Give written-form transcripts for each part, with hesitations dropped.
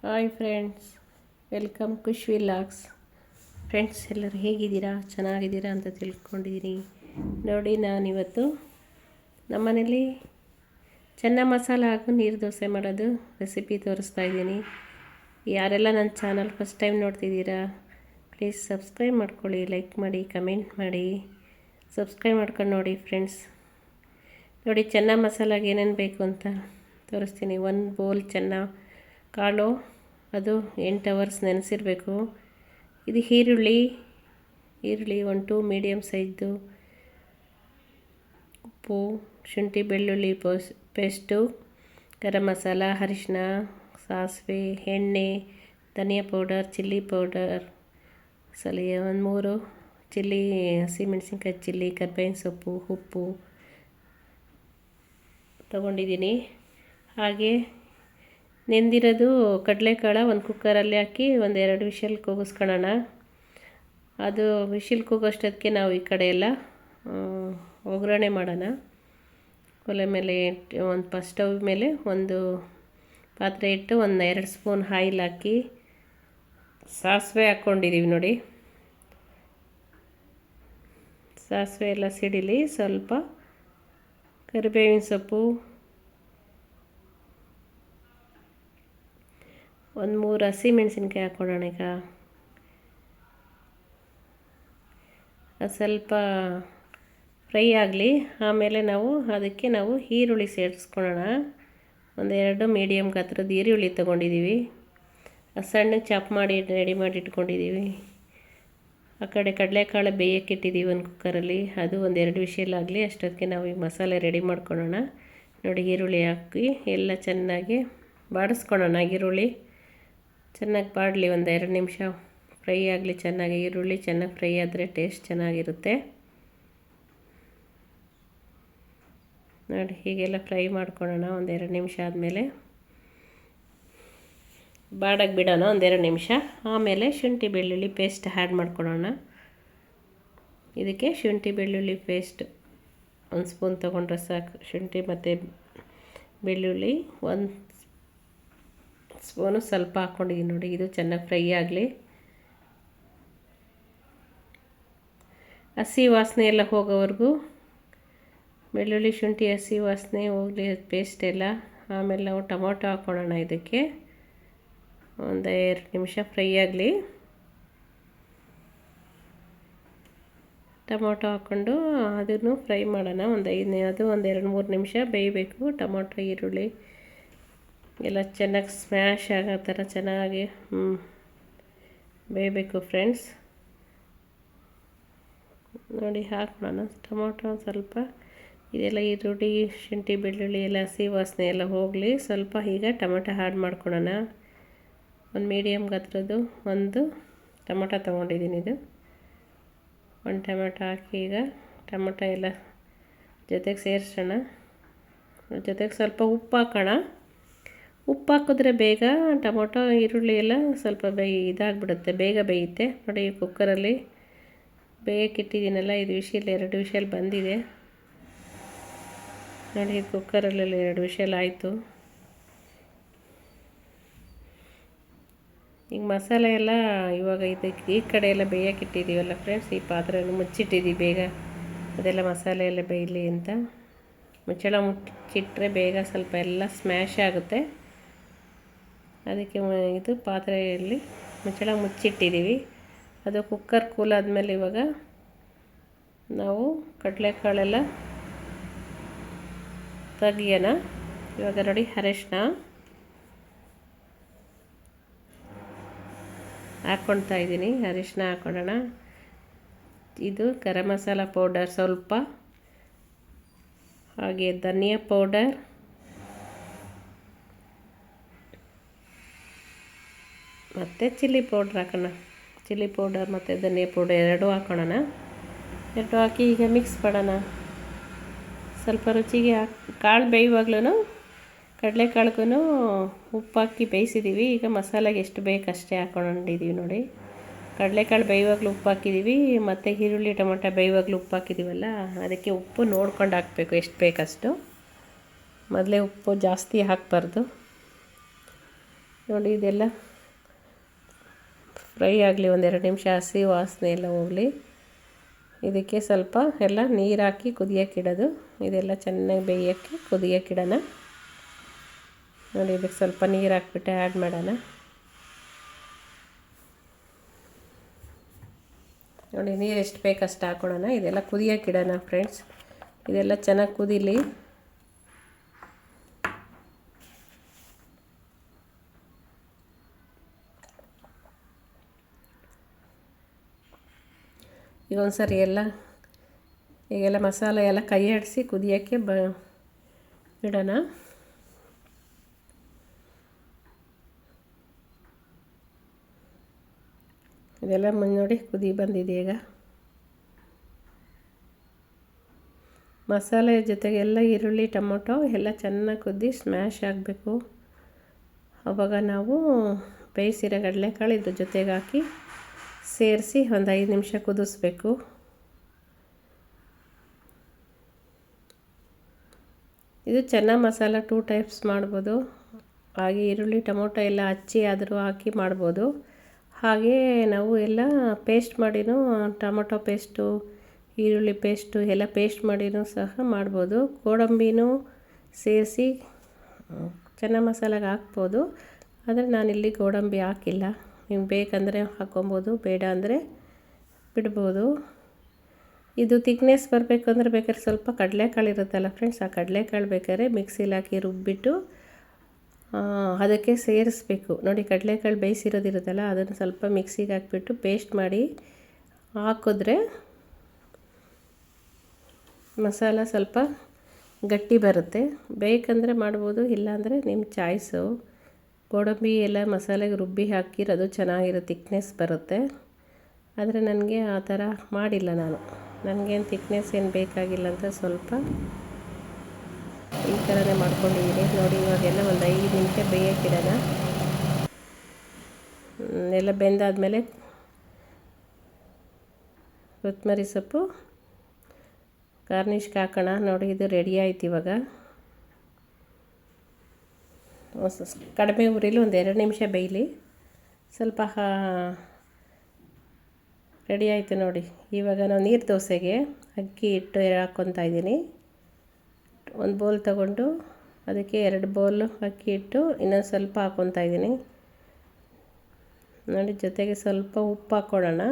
Hi friends, welcome ಖುಷ್ vlogs. Friends, ಎಲ್ಲರೂ ಹೇಗಿದ್ದೀರಾ? ಚೆನ್ನಾಗಿದ್ದೀರಾ ಅಂತ ತಿಳ್ಕೊಂಡಿದ್ದೀನಿ. ನೋಡಿ, ನಾನಿವತ್ತು ನಮ್ಮನೇಲಿ ಚೆನ್ನ ಮಸಾಲ ಹಾಗೂ ನೀರು ದೋಸೆ ಮಾಡೋದು ರೆಸಿಪಿ ತೋರಿಸ್ತಾ ಇದ್ದೀನಿ. ಯಾರೆಲ್ಲ ನನ್ನ ಚಾನಲ್ ಫಸ್ಟ್ ಟೈಮ್ ನೋಡ್ತಿದ್ದೀರಾ, ಪ್ಲೀಸ್ ಸಬ್ಸ್ಕ್ರೈಬ್ ಮಾಡ್ಕೊಳ್ಳಿ, ಲೈಕ್ ಮಾಡಿ, ಕಮೆಂಟ್ ಮಾಡಿ, ಸಬ್ಸ್ಕ್ರೈಬ್ ಮಾಡ್ಕೊಂಡು ನೋಡಿ ಫ್ರೆಂಡ್ಸ್. ನೋಡಿ, ಚೆನ್ನ ಮಸಾಲಾಗೆ ಏನೇನು ಬೇಕು ಅಂತ ತೋರಿಸ್ತೀನಿ. 1 ಬೌಲ್ ಚೆನ್ನ ಕಾಳು, ಅದು 8 ಅವರ್ಸ್ ನೆನೆಸಿರಬೇಕು. ಇದು ಈರುಳ್ಳಿ 1-2 ಮೀಡಿಯಮ್ ಸೈಜ್ದು, ಉಪ್ಪು, ಶುಂಠಿ ಬೆಳ್ಳುಳ್ಳಿ ಪೇಸ್ಟು, ಗರಂ ಮಸಾಲ, ಅರಿಶಿನ, ಸಾಸಿವೆ, ಎಣ್ಣೆ, ಧನಿಯಾ ಪೌಡರ್, ಚಿಲ್ಲಿ ಪೌಡರ್, 1-3 ಚಿಲ್ಲಿ, ಹಸಿಮೆಣಸಿನ್ಕಾಯಿ ಚಿಲ್ಲಿ, ಕರ್ಬೇವಿನ ಸೊಪ್ಪು, ಉಪ್ಪು ತಗೊಂಡಿದ್ದೀನಿ. ಹಾಗೆ ನೆಂದಿರೋದು ಕಡಲೆಕಾಳು ಒಂದು ಕುಕ್ಕರಲ್ಲಿ ಹಾಕಿ 1-2 ವಿಷಲ್ ಕೂಗಿಸ್ಕೊಳ್ಳೋಣ. ಅದು ವಿಷಲ್ ಕೂಗೋಷ್ಟೊತ್ತಿಗೆ ನಾವು ಈ ಕಡೆ ಎಲ್ಲ ಒಗ್ಗರಣೆ ಮಾಡೋಣ. ಒಲೆ ಮೇಲೆ ಸ್ಟವ್ ಮೇಲೆ ಒಂದು ಪಾತ್ರೆ ಇಟ್ಟು 1-2 ಸ್ಪೂನ್ ಆಯಿಲ್ ಹಾಕಿ ಸಾಸಿವೆ ಹಾಕ್ಕೊಂಡಿದ್ದೀವಿ. ನೋಡಿ, ಸಾಸಿವೆ ಎಲ್ಲ ಸಿಡಿಲಿ. ಸ್ವಲ್ಪ ಕರಿಬೇವಿನ ಸೊಪ್ಪು, 1-3 ಹಸಿಮೆಣಸಿನ್ಕಾಯಿ ಹಾಕ್ಕೊಳ್ಳೋಣ. ಈಗ ಅದು ಸ್ವಲ್ಪ ಫ್ರೈ ಆಗಲಿ. ಆಮೇಲೆ ಅದಕ್ಕೆ ಈರುಳ್ಳಿ ಸೇರಿಸ್ಕೊಳ್ಳೋಣ. 1-2 ಮೀಡಿಯಮ್ ಗಾತ್ರದ ಈರುಳ್ಳಿ ತೊಗೊಂಡಿದ್ದೀವಿ. ಸಣ್ಣ ಚಾಪ್ ಮಾಡಿ ರೆಡಿ ಮಾಡಿ ಇಟ್ಕೊಂಡಿದ್ದೀವಿ. ಆ ಕಡೆ ಕಡಲೆಕಾಳು ಬೇಯಕ್ಕಿಟ್ಟಿದ್ದೀವಿ ಒಂದು ಕುಕ್ಕರಲ್ಲಿ. ಅದು 1-2 ವಿಷಲ್ ಆಗಲಿ. ಅಷ್ಟೊತ್ತಿಗೆ ನಾವು ಈ ಮಸಾಲೆ ರೆಡಿ ಮಾಡ್ಕೊಳ್ಳೋಣ. ನೋಡಿ, ಈರುಳ್ಳಿ ಹಾಕಿ ಎಲ್ಲ ಚೆನ್ನಾಗಿ ಬಾಡಿಸ್ಕೊಳ್ಳೋಣ. ಈರುಳ್ಳಿ ಚೆನ್ನಾಗಿ ಬಾಡಲಿ, 1-2 ನಿಮಿಷ ಫ್ರೈ ಆಗಲಿ ಚೆನ್ನಾಗಿ. ಈರುಳ್ಳಿ ಚೆನ್ನಾಗಿ ಫ್ರೈ ಆದರೆ ಟೇಸ್ಟ್ ಚೆನ್ನಾಗಿರುತ್ತೆ. ನೋಡಿ, ಹೀಗೆಲ್ಲ ಫ್ರೈ ಮಾಡ್ಕೊಳ್ಳೋಣ. 1-2 ನಿಮಿಷ ಆದಮೇಲೆ ಬಾಡಕ್ಕೆ ಬಿಡೋಣ 1-2 ನಿಮಿಷ. ಆಮೇಲೆ ಶುಂಠಿ ಬೆಳ್ಳುಳ್ಳಿ ಪೇಸ್ಟ್ ಆ್ಯಡ್ ಮಾಡ್ಕೊಳ್ಳೋಣ. ಇದಕ್ಕೆ ಶುಂಠಿ ಬೆಳ್ಳುಳ್ಳಿ ಪೇಸ್ಟ್ 1 ಸ್ಪೂನ್ ತೊಗೊಂಡ್ರೆ ಸಾಕು. ಶುಂಠಿ ಮತ್ತು ಬೆಳ್ಳುಳ್ಳಿ 1 ಸ್ಪೂನು ಸ್ವಲ್ಪ ಹಾಕ್ಕೊಂಡಿದ್ದೀನಿ. ನೋಡಿ, ಇದು ಚೆನ್ನಾಗಿ ಫ್ರೈ ಆಗಲಿ. ಹಸಿ ವಾಸನೆ ಎಲ್ಲ ಹೋಗೋವರೆಗೂ, ಬೆಳ್ಳುಳ್ಳಿ ಶುಂಠಿ ಹಸಿ ವಾಸನೆ ಹೋಗಲಿ ಪೇಸ್ಟ್ ಎಲ್ಲ. ಆಮೇಲೆ ನಾವು ಟೊಮೊಟೊ ಹಾಕ್ಕೊಳ್ಳೋಣ. ಇದಕ್ಕೆ 1-2 ನಿಮಿಷ ಫ್ರೈ ಆಗಲಿ. ಟೊಮೊಟೊ ಹಾಕ್ಕೊಂಡು ಅದನ್ನು ಫ್ರೈ ಮಾಡೋಣ. ಅದು 1-2-3 ನಿಮಿಷ ಬೇಯಬೇಕು. ಟೊಮೊಟೊ ಈರುಳ್ಳಿ ಎಲ್ಲ ಚೆನ್ನಾಗಿ ಸ್ಮ್ಯಾಶ್ ಆಗೋ ಥರ ಚೆನ್ನಾಗಿ ಬೇಯಬೇಕು ಫ್ರೆಂಡ್ಸ್. ನೋಡಿ, ಹಾಕೋಣ ಟೊಮೊಟೊ ಸ್ವಲ್ಪ. ಇದೆಲ್ಲ ಈರುಳ್ಳಿ ಶುಂಠಿ ಬೆಳ್ಳುಳ್ಳಿ ಎಲ್ಲ ಹಸಿ ವಾಸನೆ ಎಲ್ಲ ಹೋಗಲಿ ಸ್ವಲ್ಪ. ಈಗ ಟೊಮೊಟೊ ಆ್ಯಡ್ ಮಾಡ್ಕೊಳ್ಳೋಣ. 1 ಮೀಡಿಯಮ್ ಗಾತ್ರದ್ದು 1 ಟೊಮೊಟೊ ತೊಗೊಂಡಿದ್ದೀನಿ. ಇದು 1 ಟೊಮೊಟೊ ಹಾಕಿ ಈಗ ಟೊಮೊಟೊ ಎಲ್ಲ ಜೊತೆಗೆ ಸೇರಿಸೋಣ. ಜೊತೆಗೆ ಸ್ವಲ್ಪ ಉಪ್ಪು ಹಾಕೋಣ. ಉಪ್ಪು ಹಾಕಿದ್ರೆ ಬೇಗ ಟೊಮೊಟೊ ಈರುಳ್ಳಿ ಎಲ್ಲ ಸ್ವಲ್ಪ ಇದಾಗಿಬಿಡುತ್ತೆ, ಬೇಗ ಬೇಯುತ್ತೆ. ನೋಡಿ, ಕುಕ್ಕರಲ್ಲಿ ಬೇಯಕ್ಕಿಟ್ಟಿದ್ದೀನಲ್ಲ, 2 ವಿಷಲ್ ಬಂದಿದೆ. ನೋಡಿ, ಕುಕ್ಕರಲ್ಲಿ 2 ವಿಷಲ್ ಆಯಿತು. ಈಗ ಮಸಾಲೆ ಎಲ್ಲ ಇವಾಗ ಇದಕ್ಕೆ ಈ ಕಡೆ ಎಲ್ಲ ಬೇಯಕ್ಕಿಟ್ಟಿದ್ದೀವಲ್ಲ ಫ್ರೆಂಡ್ಸ್, ಈ ಪಾತ್ರೆಯನ್ನು ಮುಚ್ಚಿಟ್ಟಿದ್ದೀವಿ ಬೇಗ ಅದೆಲ್ಲ ಮಸಾಲೆ ಎಲ್ಲ ಬೇಯಲಿ ಅಂತ. ಮುಚ್ಚಳ ಮುಚ್ಚಿಟ್ರೆ ಬೇಗ ಸ್ವಲ್ಪ ಎಲ್ಲ ಸ್ಮ್ಯಾಶ್ ಆಗುತ್ತೆ. ಅದಕ್ಕೆ ಇದು ಪಾತ್ರೆಯಲ್ಲಿ ಮುಚ್ಚಳ ಮುಚ್ಚಿಟ್ಟಿದ್ದೀವಿ. ಅದು ಕುಕ್ಕರ್ ಕೂಲ್ ಆದಮೇಲೆ ಇವಾಗ ನಾವು ಕಡಲೆಕಾಳೆಲ್ಲ ತೆಗಿಯೋಣ. ಇವಾಗ ನೋಡಿ, ಅರಿಶಿನ ಹಾಕ್ಕೊಳ್ತಾ ಇದ್ದೀನಿ. ಅರಿಶಿನ ಹಾಕ್ಕೊಳ್ಳೋಣ. ಇದು ಗರಂ ಮಸಾಲ ಪೌಡರ್ ಸ್ವಲ್ಪ, ಹಾಗೆ ಧನಿಯಾ ಪೌಡರ್, ಮತ್ತು ಚಿಲ್ಲಿ ಪೌಡ್ರ್ ಹಾಕೋಣ. ಚಿಲ್ಲಿ ಪೌಡರ್ ಮತ್ತು ಧನಿಯಾ ಪೌಡರ್ 2 ಹಾಕೋಣ. 2 ಹಾಕಿ ಈಗ ಮಿಕ್ಸ್ ಮಾಡೋಣ. ಸ್ವಲ್ಪ ರುಚಿಗೆ ಕಾಳು ಬೇಯುವಾಗ್ಲೂ ಕಡಲೆಕಾಳಿಗೂ ಉಪ್ಪು ಹಾಕಿ ಬೇಯಿಸಿದ್ದೀವಿ. ಈಗ ಮಸಾಲೆಗೆ ಎಷ್ಟು ಬೇಕು ಅಷ್ಟೇ ಹಾಕ್ಕೊಂಡಿದ್ದೀವಿ. ನೋಡಿ, ಕಡಲೆಕಾಳು ಬೇಯುವಾಗಲೂ ಉಪ್ಪು ಹಾಕಿದ್ದೀವಿ, ಮತ್ತು ಈರುಳ್ಳಿ ಟೊಮೊಟೊ ಬೇಯುವಾಗಲೂ ಉಪ್ಪು ಹಾಕಿದ್ದೀವಲ್ಲ, ಅದಕ್ಕೆ ಉಪ್ಪು ನೋಡ್ಕೊಂಡು ಹಾಕಬೇಕು, ಎಷ್ಟು ಬೇಕಷ್ಟು. ಮೊದಲೇ ಉಪ್ಪು ಜಾಸ್ತಿ ಹಾಕಬಾರ್ದು. ನೋಡಿ ಇದೆಲ್ಲ ಫ್ರೈ ಆಗಲಿ, ಒಂದೆರಡು ನಿಮಿಷ ಹಸಿ ವಾಸನೆ ಎಲ್ಲ ಹೋಗಲಿ. ಇದಕ್ಕೆ ಸ್ವಲ್ಪ ಎಲ್ಲ ನೀರು ಹಾಕಿ ಕುದಿಯೋಕ್ಕಿಡೋದು. ಇದೆಲ್ಲ ಚೆನ್ನಾಗಿ ಬೇಯೋಕ್ಕೆ ಕುದಿಯೋಕ್ಕಿಡೋಣ. ನೋಡಿ ಇದಕ್ಕೆ ಸ್ವಲ್ಪ ನೀರು ಹಾಕ್ಬಿಟ್ಟು ಆ್ಯಡ್ ಮಾಡೋಣ. ನೋಡಿ ನೀರು ಎಷ್ಟು ಬೇಕಷ್ಟು ಹಾಕ್ಕೊಳ್ಳೋಣ. ಇದೆಲ್ಲ ಕುದಿಯೋಕ್ಕಿಡೋಣ ಫ್ರೆಂಡ್ಸ್. ಇದೆಲ್ಲ ಚೆನ್ನಾಗಿ ಕುದೀಲಿ. ಈಗ ಒಂದು ಸರಿ ಈಗೆಲ್ಲ ಮಸಾಲೆ ಎಲ್ಲ ಕೈ ಆಡಿಸಿ ಕುದಿಯೋಕ್ಕೆ ಇಡೋಣ. ಇದೆಲ್ಲ ನೋಡಿ ಕುದಿ ಬಂದಿದೆ. ಈಗ ಮಸಾಲೆ ಜೊತೆಗೆಲ್ಲ ಈರುಳ್ಳಿ ಟೊಮೊಟೊ ಎಲ್ಲ ಚೆನ್ನಾಗಿ ಕುದಿ ಸ್ಮ್ಯಾಶ್ ಆಗಬೇಕು. ಆವಾಗ ನಾವು ಬೇಯಿಸಿರೋ ಕಡಲೆಕಾಳು ಇದ್ರ ಜೊತೆಗೆ ಹಾಕಿ ಸೇರಿಸಿ ಒಂದು 5 ನಿಮಿಷ ಕುದಿಸ್ಬೇಕು. ಇದು ಚೆನ್ನ ಮಸಾಲ 2 ಟೈಪ್ಸ್ ಮಾಡ್ಬೋದು. ಹಾಗೆ ಈರುಳ್ಳಿ ಟೊಮೊಟೊ ಎಲ್ಲ ಹಚ್ಚಿ ಆದರೂ ಹಾಕಿ ಮಾಡ್ಬೋದು. ಹಾಗೆ ನಾವು ಎಲ್ಲ ಪೇಸ್ಟ್ ಮಾಡಿನೂ ಟೊಮೊಟೊ ಪೇಸ್ಟು, ಈರುಳ್ಳಿ ಪೇಸ್ಟು ಎಲ್ಲ ಪೇಸ್ಟ್ ಮಾಡಿನೂ ಸಹ ಮಾಡ್ಬೋದು. ಗೋಡಂಬಿನೂ ಸೇರಿಸಿ ಚೆನ್ನ ಮಸಾಲೆಗೆ ಹಾಕ್ಬೋದು. ಆದರೆ ನಾನಿಲ್ಲಿ ಗೋಡಂಬಿ ಹಾಕಿಲ್ಲ. ನಿಮ್ಗೆ ಬೇಕಂದರೆ ಹಾಕ್ಕೊಬೋದು, ಬೇಡ ಅಂದರೆ ಬಿಡ್ಬೋದು. ಇದು ತಿಕ್ನೆಸ್ ಬರಬೇಕು ಅಂದರೆ ಬೇಕಾದ್ರೆ ಸ್ವಲ್ಪ ಕಡಲೆಕಾಳು ಇರುತ್ತಲ್ಲ ಫ್ರೆಂಡ್ಸ್, ಆ ಕಡಲೆಕಾಳು ಬೇಕಾದ್ರೆ ಮಿಕ್ಸಿಲಿ ಹಾಕಿ ರುಬ್ಬಿಟ್ಟು ಅದಕ್ಕೆ ಸೇರಿಸ್ಬೇಕು. ನೋಡಿ ಕಡಲೆಕಾಳು ಬೇಯಿಸಿರೋದಿರುತ್ತಲ್ಲ ಅದನ್ನು ಸ್ವಲ್ಪ ಮಿಕ್ಸಿಗೆ ಹಾಕ್ಬಿಟ್ಟು ಪೇಸ್ಟ್ ಮಾಡಿ ಹಾಕಿದ್ರೆ ಮಸಾಲ ಸ್ವಲ್ಪ ಗಟ್ಟಿ ಬರುತ್ತೆ. ಬೇಕಂದರೆ ಮಾಡ್ಬೋದು, ಇಲ್ಲಾಂದರೆ ನಿಮ್ಮ ಚಾಯ್ಸು. ಗೋಡಂಬಿ ಎಲ್ಲ ಮಸಾಲೆಗೆ ರುಬ್ಬಿ ಹಾಕಿರೋದು ಚೆನ್ನಾಗಿರೋ ತಿಕ್ನೆಸ್ ಬರುತ್ತೆ. ಆದರೆ ನನಗೆ ಆ ಥರ ಮಾಡಿಲ್ಲ ನಾನು. ನನಗೇನು ತಿಕ್ನೆಸ್ ಏನು ಬೇಕಾಗಿಲ್ಲ ಅಂತ ಸ್ವಲ್ಪ ಈ ಥರನೇ ಮಾಡ್ಕೊಂಡಿದ್ದೀನಿ. ನೋಡಿ ಇವಾಗೆಲ್ಲ ಒಂದು 5 ನಿಮಿಷ ಬೇಯೋಕ್ಕಿಡೋಣ. ಎಲ್ಲ ಬೆಂದಾದಮೇಲೆ ಕೊತ್ತಂಬರಿ ಸೊಪ್ಪು ಗಾರ್ನಿಷ್ಗೆ ಹಾಕೋಣ. ನೋಡಿ ಇದು ರೆಡಿ ಆಯ್ತು. ಇವಾಗ ಕಡಿಮೆ ಉರಿಲಿ ಒಂದು 2 ನಿಮಿಷ ಬೇಯಲಿ. ಸ್ವಲ್ಪ ರೆಡಿ ಆಯಿತು ನೋಡಿ. ಇವಾಗ ನಾವು ನೀರು ದೋಸೆಗೆ ಅಕ್ಕಿ ಹಿಟ್ಟು ಹಾಕ್ಕೊತಾ ಇದ್ದೀನಿ. ಒಂದು ಬೌಲ್ ತಗೊಂಡು ಅದಕ್ಕೆ 2 ಬೌಲ್ ಅಕ್ಕಿ ಹಿಟ್ಟು ಇನ್ನೊಂದು ಸ್ವಲ್ಪ ಹಾಕ್ಕೊತಾ ಇದ್ದೀನಿ. ನೋಡಿ ಜೊತೆಗೆ ಸ್ವಲ್ಪ ಉಪ್ಪು ಹಾಕ್ಕೊಳ್ಳೋಣ.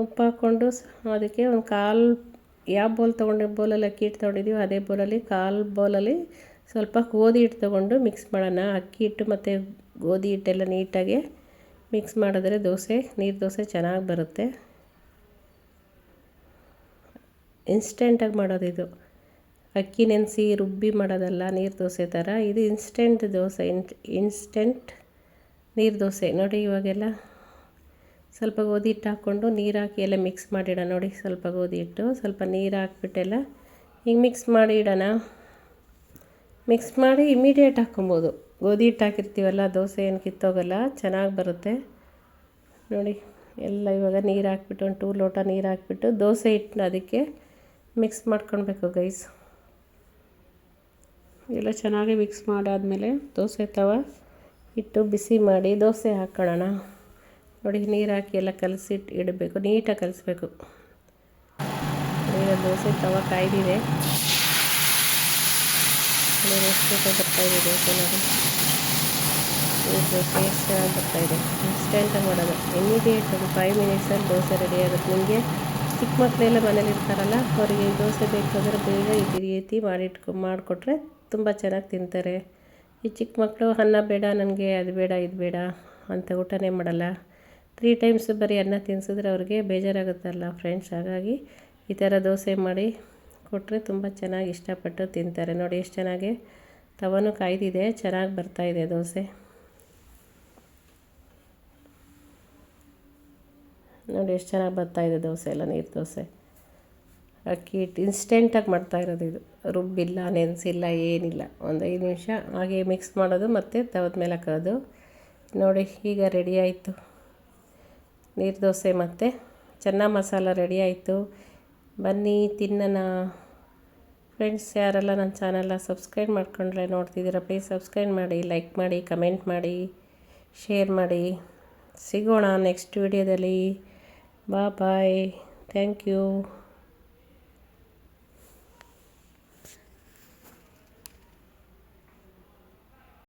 ಉಪ್ಪು ಹಾಕ್ಕೊಂಡು ಅದಕ್ಕೆ ಒಂದು ಕಾಲು, ಯಾವ ಬೌಲ್ ಬೌಲಲ್ಲಿ ಅಕ್ಕಿ ಹಿಟ್ಟು ತೊಗೊಂಡಿದ್ದೀವಿ ಅದೇ ಬೌಲಲ್ಲಿ 1/4 ಬೌಲಲ್ಲಿ ಸ್ವಲ್ಪ ಗೋಧಿ ಹಿಟ್ಟು ತೊಗೊಂಡು ಮಿಕ್ಸ್ ಮಾಡೋಣ. ಅಕ್ಕಿ ಹಿಟ್ಟು ಮತ್ತು ಗೋಧಿ ಹಿಟ್ಟೆಲ್ಲ ನೀಟಾಗಿ ಮಿಕ್ಸ್ ಮಾಡಿದ್ರೆ ನೀರು ದೋಸೆ ಚೆನ್ನಾಗಿ ಬರುತ್ತೆ. ಇನ್ಸ್ಟೆಂಟಾಗಿ ಮಾಡೋದು ಇದು. ಅಕ್ಕಿ ನೆನೆಸಿ ರುಬ್ಬಿ ಮಾಡೋದಲ್ಲ ನೀರು ದೋಸೆ ಥರ. ಇದು ಇನ್ಸ್ಟೆಂಟ್ ದೋಸೆ, ಇನ್ಸ್ಟೆಂಟ್ ನೀರು ದೋಸೆ. ನೋಡಿ ಇವಾಗೆಲ್ಲ ಸ್ವಲ್ಪ ಗೋಧಿ ಹಿಟ್ಟು ಹಾಕ್ಕೊಂಡು ನೀರು ಹಾಕಿ ಎಲ್ಲ ಮಿಕ್ಸ್ ಮಾಡಿಡೋಣ. ನೋಡಿ ಸ್ವಲ್ಪ ಗೋಧಿ ಹಿಟ್ಟು ಸ್ವಲ್ಪ ನೀರು ಹಾಕ್ಬಿಟ್ಟೆಲ್ಲ ಹಿಂಗೆ ಮಿಕ್ಸ್ ಮಾಡಿ ಇಡೋಣ. ಮಿಕ್ಸ್ ಮಾಡಿ ಇಮಿಡಿಯೇಟ್ ಹಾಕ್ಕೊಬೋದು. ಗೋಧಿ ಹಿಟ್ಟು ಹಾಕಿರ್ತೀವಲ್ಲ ದೋಸೆ ಏನು ಕಿತ್ತೋಗಲ್ಲ, ಚೆನ್ನಾಗಿ ಬರುತ್ತೆ. ನೋಡಿ ಎಲ್ಲ ಇವಾಗ ನೀರು ಹಾಕ್ಬಿಟ್ಟು ಒಂದು 2 ಲೋಟ ನೀರು ಹಾಕ್ಬಿಟ್ಟು ದೋಸೆ ಹಿಟ್ಟನ್ನ ಅದಕ್ಕೆ ಮಿಕ್ಸ್ ಮಾಡ್ಕೊಳ್ಬೇಕು ಗೈಸ್. ಎಲ್ಲ ಚೆನ್ನಾಗಿ ಮಿಕ್ಸ್ ಮಾಡಾದಮೇಲೆ ದೋಸೆ ಇಟ್ಟು ಬಿಸಿ ಮಾಡಿ ದೋಸೆ ಹಾಕ್ಕೊಳ್ಳೋಣ. ನೋಡಿ ನೀರು ಹಾಕಿ ಎಲ್ಲ ಇಡಬೇಕು, ನೀಟಾಗಿ ಕಲಿಸ್ಬೇಕು. ಈಗ ದೋಸೆ ಕಾಯ್ದಿದೆ. ಎಷ್ಟು ಬರ್ತಾಯಿದೆ ದೋಸೆ ನೋಡಿ. ದೋಸೆ ಎಷ್ಟು ಚೆನ್ನಾಗಿ ಬರ್ತಾಯಿದೆ. ಇನ್ಸ್ಟೆಂಟಾಗಿ ಮಾಡೋದು, ಇಮಿಡಿಯೇಟ್ ಒಂದು 5 ಮಿನಿಟ್ಸಲ್ಲಿ ದೋಸೆ ರೆಡಿ ಆಗುತ್ತೆ. ನಿಮಗೆ ಚಿಕ್ಕ ಮಕ್ಕಳೆಲ್ಲ ಮನೇಲಿ ಇರ್ತಾರಲ್ಲ, ಅವರಿಗೆ ದೋಸೆ ಬೇಕಾದರೆ ಬೇಗ ಈ ರೀತಿ ಮಾಡಿಕೊಟ್ರೆ ತುಂಬ ಚೆನ್ನಾಗಿ ತಿಂತಾರೆ. ಈ ಚಿಕ್ಕ ಮಕ್ಕಳು ಅನ್ನ ಬೇಡ ನನಗೆ, ಅದು ಬೇಡ ಇದು ಬೇಡ ಅಂತ ಊಟನೇ ಮಾಡಲ್ಲ. 3 ಟೈಮ್ಸ್ ಬರೀ ಅನ್ನ ತಿನ್ಸಿದ್ರೆ ಅವ್ರಿಗೆ ಬೇಜಾರಾಗುತ್ತಲ್ಲ ಫ್ರೆಂಡ್ಸ್. ಹಾಗಾಗಿ ಈ ಥರ ದೋಸೆ ಮಾಡಿ ಕೊಟ್ಟರೆ ತುಂಬ ಚೆನ್ನಾಗಿ ಇಷ್ಟಪಟ್ಟು ತಿಂತಾರೆ. ನೋಡಿ ಎಷ್ಟು ಚೆನ್ನಾಗಿ ತವನೂ ಕಾಯ್ದಿದೆ, ಚೆನ್ನಾಗಿ ಬರ್ತಾಯಿದೆ ದೋಸೆ. ನೋಡಿ ಎಷ್ಟು ಚೆನ್ನಾಗಿ ಬರ್ತಾಯಿದೆ ದೋಸೆ ಎಲ್ಲ, ನೀರು ದೋಸೆ. ಅಕ್ಕಿ ಹಿಟ್ಟು ಇನ್ಸ್ಟೆಂಟಾಗಿ ಮಾಡ್ತಾಯಿರೋದು ಇದು, ರುಬ್ಬಿಲ್ಲ ನೆನೆಸಿಲ್ಲ ಏನಿಲ್ಲ. ಒಂದು 5 ನಿಮಿಷ ಹಾಗೆ ಮಿಕ್ಸ್ ಮಾಡೋದು ಮತ್ತು ತವದ ಮೇಲೆ ಹಾಕೋದು. ನೋಡಿ ಈಗ ರೆಡಿ ಆಯಿತು ನೀರು ದೋಸೆ ಮತ್ತು ಚೆನ್ನ ಮಸಾಲ ರೆಡಿ ಆಯಿತು. ಬನ್ನಿ ತಿನ್ನೋಣ. ಫ್ರೆಂಡ್ಸ್, ಯಾರೆಲ್ಲ ನನ್ನ ಚಾನಲ್ನ ಸಬ್ಸ್ಕ್ರೈಬ್ ಮಾಡ್ಕೊಂಡ್ರೆ ನೋಡ್ತಿದ್ದೀರಾ, ಪ್ಲೀಸ್ ಸಬ್ಸ್ಕ್ರೈಬ್ ಮಾಡಿ, ಲೈಕ್ ಮಾಡಿ, ಕಮೆಂಟ್ ಮಾಡಿ, ಶೇರ್ ಮಾಡಿ. ಸಿಗೋಣ ನೆಕ್ಸ್ಟ್ ವಿಡಿಯೋದಲ್ಲಿ. ಬಾಯ್. Thank you.